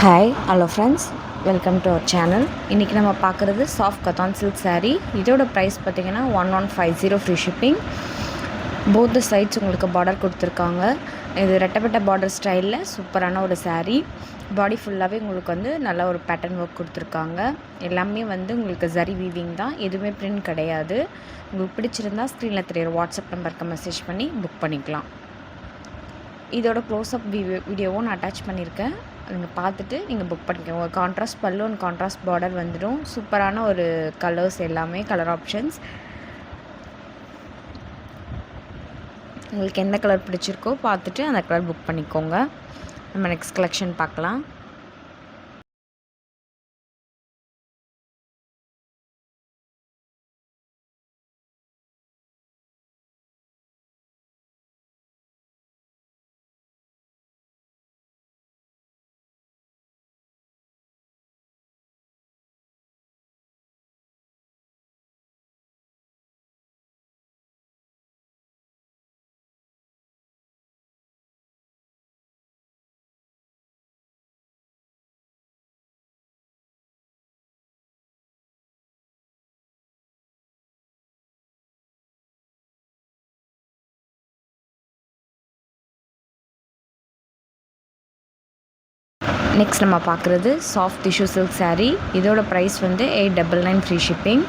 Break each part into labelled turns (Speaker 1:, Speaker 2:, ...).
Speaker 1: Hi hello friends, welcome to our channel. இன்றைக்கி நம்ம பார்க்குறது சாஃப்ட் கத்தான் சில்க் saree. இதோட ப்ரைஸ் பார்த்திங்கன்னா 1150 ஃப்ரீ ஷிப்பிங். போத் சைட்ஸ் உங்களுக்கு பார்டர் கொடுத்துருக்காங்க. இது ரெட்டப்பட்ட பார்டர் ஸ்டைலில் சூப்பரான ஒரு saree. பாடி ஃபுல்லாகவே உங்களுக்கு வந்து நல்ல ஒரு பேட்டர்ன் ஒர்க் கொடுத்துருக்காங்க. எல்லாமே வந்து உங்களுக்கு ஜரி வீவிங் தான், எதுவுமே பிரிண்ட் கிடையாது. உங்களுக்கு பிடிச்சிருந்தால் ஸ்க்ரீனில் தெரியுற வாட்ஸ்அப் நம்பருக்கு மெசேஜ் பண்ணி புக் பண்ணிக்கலாம். இதோட க்ளோஸ்அப் வீடியோவும் நான் அட்டாச் பண்ணியிருக்கேன். நீங்கள் பார்த்துட்டு நீங்கள் புக் பண்ணிக்கோங்க. கான்ட்ராஸ்ட் பல்லு அண்ட் கான்ட்ராஸ்ட் பார்டர் வந்துடும். சூப்பரான ஒரு கலர்ஸ், எல்லாமே கலர் ஆப்ஷன்ஸ். உங்களுக்கு எந்த கலர் பிடிச்சிருக்கோ பார்த்துட்டு அந்த கலர் புக் பண்ணிக்கோங்க. நம்ம நெக்ஸ்ட் கலெக்ஷன் பார்க்கலாம். நெக்ஸ்ட் நம்ம பார்க்குறது சாஃப்ட் டிஷ்யூ சில்க் saree. இதோட ப்ரைஸ் வந்து 899 ஃப்ரீ ஷிப்பிங்.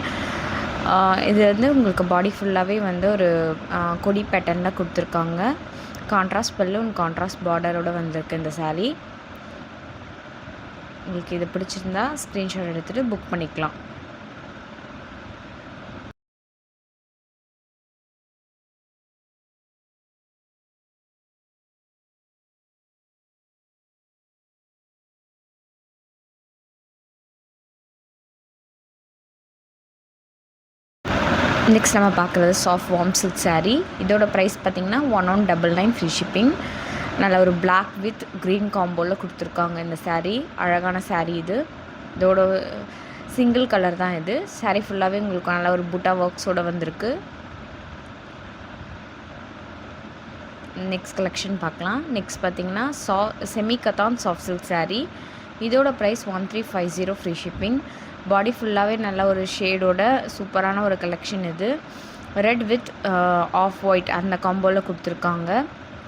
Speaker 1: இது வந்து உங்களுக்கு பாடி ஃபுல்லாகவே வந்து ஒரு கொடி பேட்டர்னில் கொடுத்துருக்காங்க. கான்ட்ராஸ்ட் பல்லு அண்ட் கான்ட்ராஸ்ட் பார்டரோடு வந்திருக்கு இந்த saree. உங்களுக்கு இது பிடிச்சிருந்தா ஸ்க்ரீன்ஷாட் எடுத்துகிட்டு புக் பண்ணிக்கலாம். நெக்ஸ்ட் நம்ம பார்க்குறது சாஃப்ட் வார்ம் சில்க் saree. இதோட ப்ரைஸ் பார்த்திங்கன்னா 1199 ஃப்ரீ ஷிப்பிங். நல்ல ஒரு பிளாக் வித் க்ரீன் காம்போவில் கொடுத்துருக்காங்க இந்த saree. அழகான saree இது. இதோட சிங்கிள் கலர் தான் இது. saree ஃபுல்லாகவே உங்களுக்கு நல்ல ஒரு புட்டா ஒர்க்ஸோடு வந்திருக்கு. நெக்ஸ்ட் கலெக்ஷன் பார்க்கலாம். நெக்ஸ்ட் பார்த்திங்கன்னா semi katan soft silk saree. இதோட ப்ரைஸ் 1350 ஃப்ரீ ஷிப்பிங். பாடி ஃபுல்லாகவே நல்ல ஒரு ஷேடோட சூப்பரான ஒரு கலெக்ஷன் இது. ரெட் வித் ஆஃப் ஒயிட் அந்த காம்போவில் கொடுத்துருக்காங்க.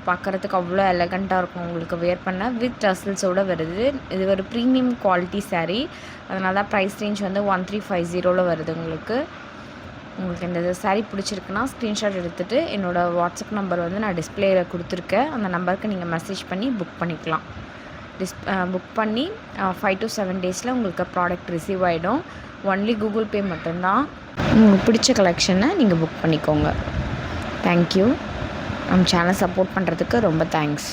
Speaker 1: பார்க்குறதுக்கு அவ்வளோ எலகண்ட்டாக இருக்கும். உங்களுக்கு வேர் பண்ண வித் டசல்ஸோடு வருது. இது ஒரு ப்ரீமியம் குவாலிட்டி saree. அதனால தான் ப்ரைஸ் ரேஞ்ச் வந்து 1350 வருது. உங்களுக்கு இந்த saree பிடிச்சிருக்குன்னா ஸ்க்ரீன்ஷாட் எடுத்துகிட்டு என்னோடய வாட்ஸ்அப் நம்பர் வந்து நான் டிஸ்பிளேயில் கொடுத்துருக்கேன். அந்த நம்பருக்கு நீங்கள் மெசேஜ் பண்ணி புக் பண்ணிக்கலாம். புக் பண்ணி 5 to 7 டேஸில் உங்களுக்கு ப்ராடக்ட் ரிசீவ் ஆகிடும். ஒன்லி கூகுள் பே மட்டும்தான். உங்களுக்கு பிடிச்ச கலெக்ஷனை நீங்கள் புக் பண்ணிக்கோங்க. தேங்க்யூ. நம்ம சேனல் சப்போர்ட் பண்ணுறதுக்கு ரொம்ப தேங்க்ஸ்.